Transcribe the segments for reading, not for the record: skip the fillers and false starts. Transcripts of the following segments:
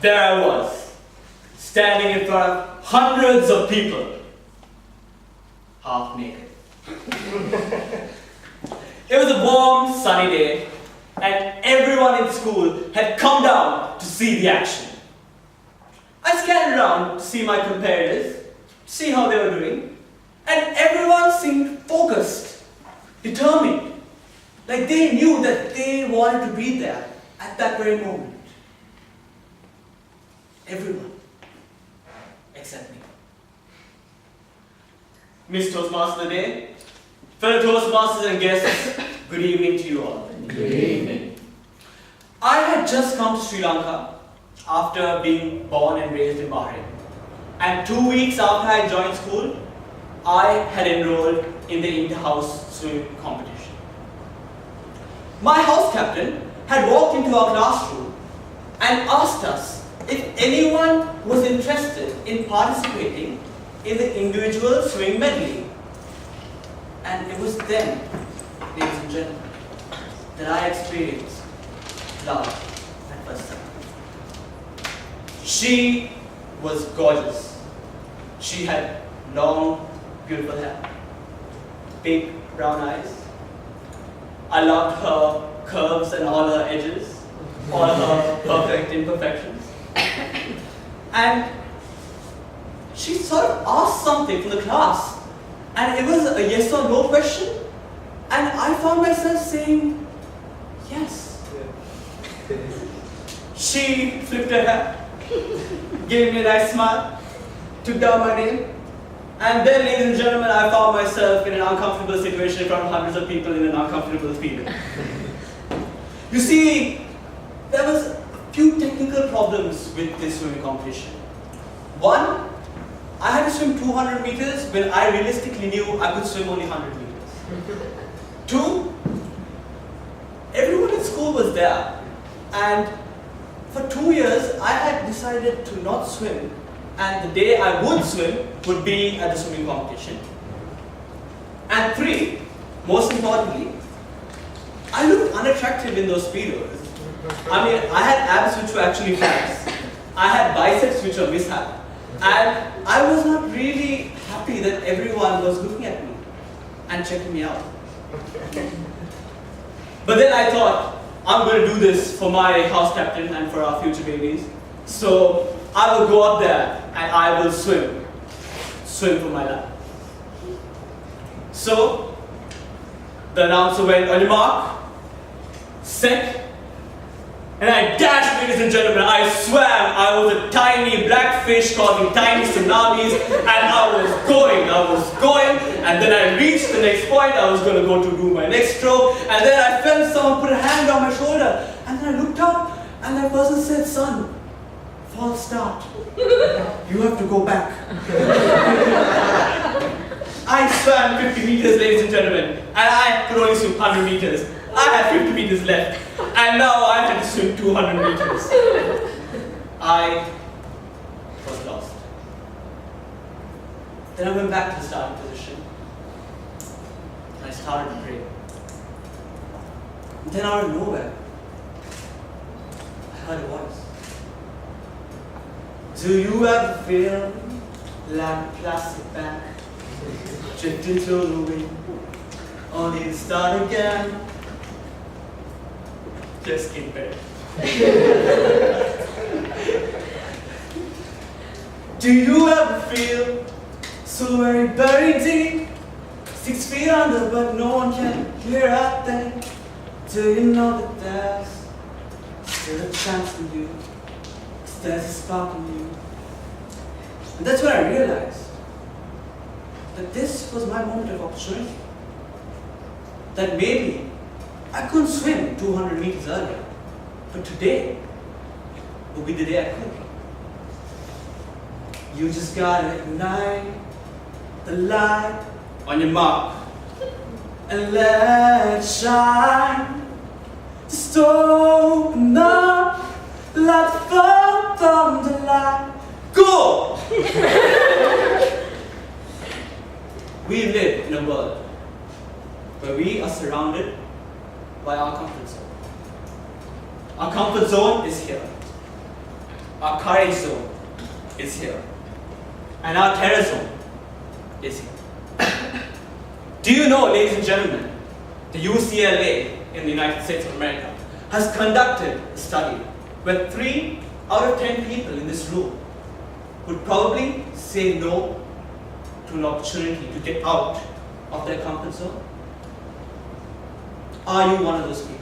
there I was, standing in front of hundreds of people, half naked. It was a warm, sunny day, and everyone in school had come down to see the action. I scanned around to see my comparators, to see how they were doing, and everyone seemed focused, determined, like they knew that they wanted to be there at that very moment. Everyone, except me. Miss Toastmaster of the Day, fellow Toastmasters and guests, good evening to you all. Good evening. I had just come to Sri Lanka after being born and raised in Bahrain. And 2 weeks after I joined school, I had enrolled in the inter-house swimming competition. My house captain had walked into our classroom and asked us if anyone was interested in participating in the individual swimming medley. And it was then, ladies and gentlemen, that I experienced love at first sight. She was gorgeous. She had long, beautiful hair, big brown eyes. I loved her curves and all her edges, all her perfect imperfections. And she sort of asked something from the class, and it was a yes or no question, and I found myself saying yes. She flipped her hair, gave me a nice smile, took down my name, and then, ladies and gentlemen, I found myself in an uncomfortable situation in front of hundreds of people in an uncomfortable field. You see, there was a few technical problems with this swimming competition. One, I had to swim 200 meters when I realistically knew I could swim only 100 meters. Two, everyone in school was there, and for 2 years I had decided to not swim, and the day I would swim would be at the swimming competition. And three, most importantly, I looked unattractive in those speedos. I mean, I had abs which were actually flaps. I had biceps which were mishap. And I was not really happy that everyone was looking at me and checking me out. But then I thought, I'm going to do this for my house captain and for our future babies. So I will go up there and I will swim for my life. So the announcer went, on your mark, set, and I dashed, ladies and gentlemen. I swam. I was a tiny black fish causing tiny tsunamis, and I was going, and then I reached the next point. I was going to go to do my next stroke, and then I felt someone put a hand on my shoulder, and then I looked up, and that person said, son, false start. You have to go back. I swam 50 meters, ladies and gentlemen, and I could only swim 100 meters. I had 50 meters left, and now I had to swim 200 meters. I was lost. Then I went back to the starting position, and I started to pray. And then out of nowhere, I heard a voice. Do you ever feel like a plastic bag drifting through the wind, only to start again? Just in bed. Do you ever feel so very buried deep, 6 feet under, but no one can hear a thing? Do you know that there's still a chance in you? There's a spark in you. And that's when I realized that this was my moment of opportunity. That maybe I couldn't swim 200 meters earlier, but today will be the day I could. You just gotta ignite the light on your mark and let it shine. Just open up, let the fire from the light. Go! We live in a world where we are surrounded by our comfort zone. Our comfort zone is here. our courage zone is here. And our terror zone is here. Do you know, ladies and gentlemen, the UCLA in the United States of America has conducted a study where 3 out of 10 people in this room would probably say no to an opportunity to get out of their comfort zone? Are you one of those people?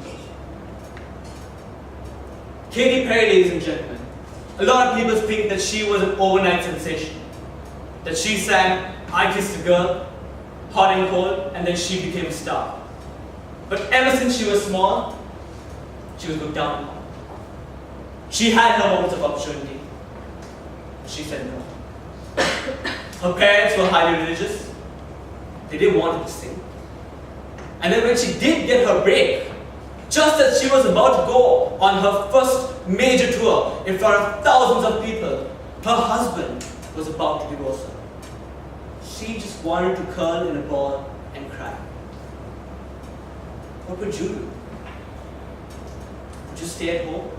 Katy Perry, ladies and gentlemen. A lot of people think that she was an overnight sensation. That she sang I Kissed a Girl, Hot and Cold, and then she became a star. But ever since she was small, she was looked down upon. She had her moments of opportunity. She said no. Her parents were highly religious. They didn't want her to sing. And then when she did get her break, just as she was about to go on her first major tour in front of thousands of people, her husband was about to divorce her. She just wanted to curl in a ball and cry. What would you do? Would you stay at home?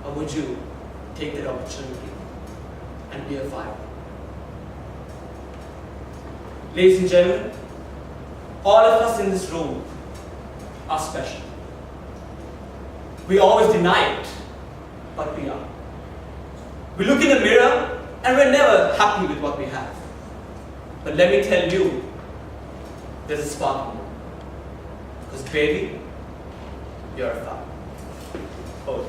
Or would you take that opportunity and be a firework? Ladies and gentlemen, all of us in this room are special. We always deny it, but we are. We look in the mirror and we're never happy with what we have. But let me tell you, there's a spark in you. Because baby, you're a fire. Oh.